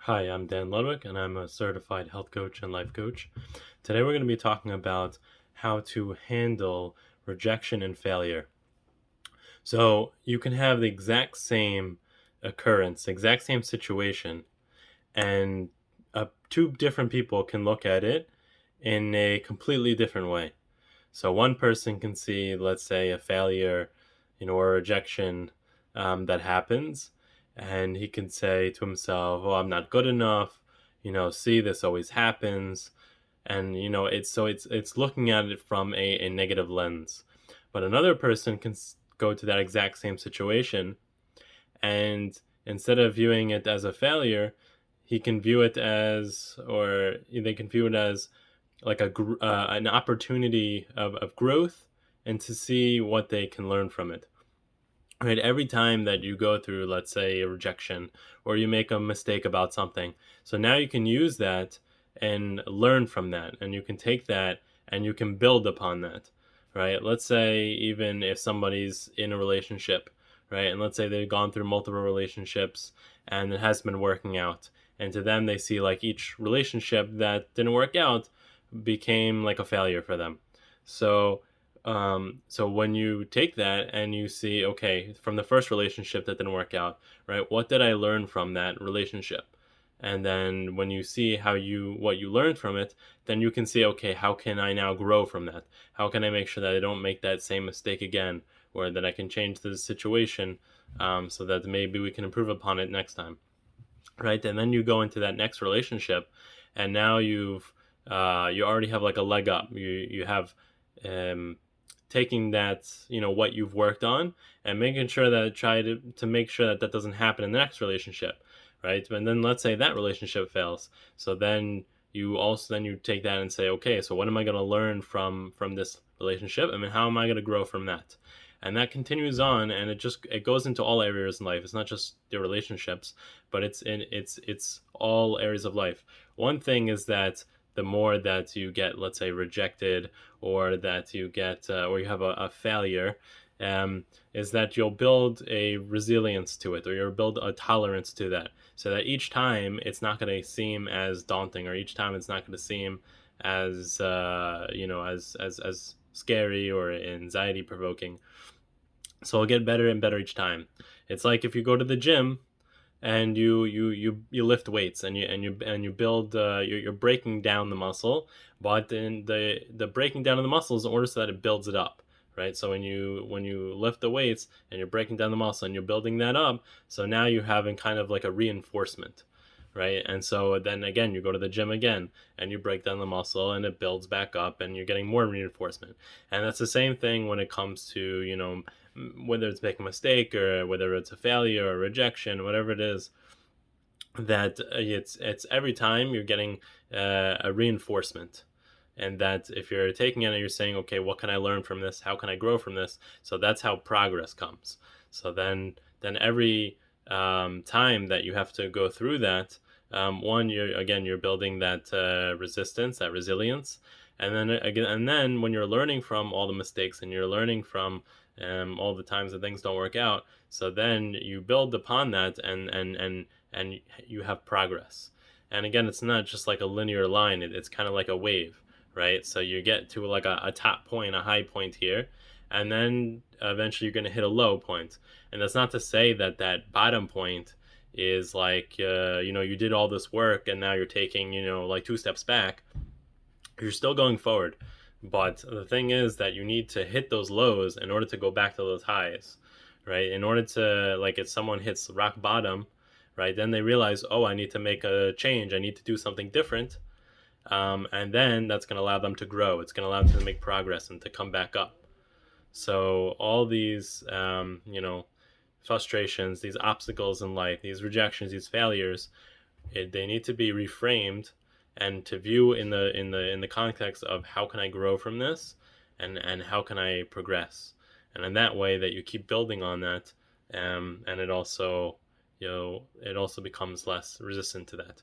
Hi, I'm Dan Ludwick, and I'm a certified health coach and life coach. Today, we're going to be talking about how to handle rejection and failure. So, you can have the exact same occurrence, exact same situation, and two different people can look at it in a completely different way. So, one person can see, let's say, a failure, or a rejection that happens, and he can say to himself, "Oh, I'm not good enough." See, this always happens, and it's looking at it from a negative lens. But another person can go to that exact same situation, and instead of viewing it as a failure, he can view it as, or they can view it as like an opportunity of growth, and to see what they can learn from it. Right, every time that you go through, let's say, a rejection, or you make a mistake about something, so now you can use that and learn from that, and you can take that and you can build upon that. Right, let's say even if somebody's in a relationship, right, and let's say they've gone through multiple relationships and it hasn't been working out, and to them they see like each relationship that didn't work out became like a failure for them. So when you take that and you see, okay, from the first relationship that didn't work out, right, what did I learn from that relationship? And then when you see what you learned from it, then you can see, okay, how can I now grow from that? How can I make sure that I don't make that same mistake again, or that I can change the situation, so that maybe we can improve upon it next time, right? And then you go into that next relationship, and now you already have like a leg up. You have um, taking that, what you've worked on, and making sure that try to make sure that that doesn't happen in the next relationship, right? And then let's say that relationship fails, so then you take that and say, okay, so what am I going to learn from this relationship? I mean, how am I going to grow from that? And that continues on, and it goes into all areas in life. It's not just the relationships, but it's all areas of life. One thing is that the more that you get, let's say, rejected, or that you get, or you have a failure, is that you'll build a resilience to it, or you'll build a tolerance to that, so that each time it's not going to seem as daunting, or each time it's not going to seem as as scary or anxiety provoking. So it'll get better and better each time. It's like if you go to the gym and you lift weights, and you build, you're breaking down the muscle, but then the breaking down of the muscle is in order so that it builds it up, right? So when you lift the weights and you're breaking down the muscle and you're building that up, so now you're having kind of like a reinforcement, right? And so then again, you go to the gym again and you break down the muscle and it builds back up and you're getting more reinforcement. And that's the same thing when it comes to, whether it's making a mistake, or whether it's a failure or rejection, whatever it is, that it's every time you're getting a reinforcement. And that if you're taking it and you're saying, okay, what can I learn from this? How can I grow from this? So that's how progress comes. So then every time that you have to go through that, one, you're building that resistance, that resilience. And then again, and then when you're learning from all the mistakes, and you're learning from all the times that things don't work out, so then you build upon that, and you have progress. And again, it's not just like a linear line, it's kind of like a wave, right? So you get to like a top point, a high point here, and then eventually you're going to hit a low point. And that's not to say that that bottom point is like, you did all this work and now you're taking, like 2 steps back. You're still going forward. But the thing is that you need to hit those lows in order to go back to those highs, right? In order to, like, if someone hits rock bottom, right, then they realize, oh, I need to make a change. I need to do something different. And then that's going to allow them to grow. It's going to allow them to make progress and to come back up. So all these, frustrations, these obstacles in life, these rejections, these failures, they need to be reframed, and to view in the context of how can I grow from this, and how can I progress, and in that way that you keep building on that, and it also becomes less resistant to that.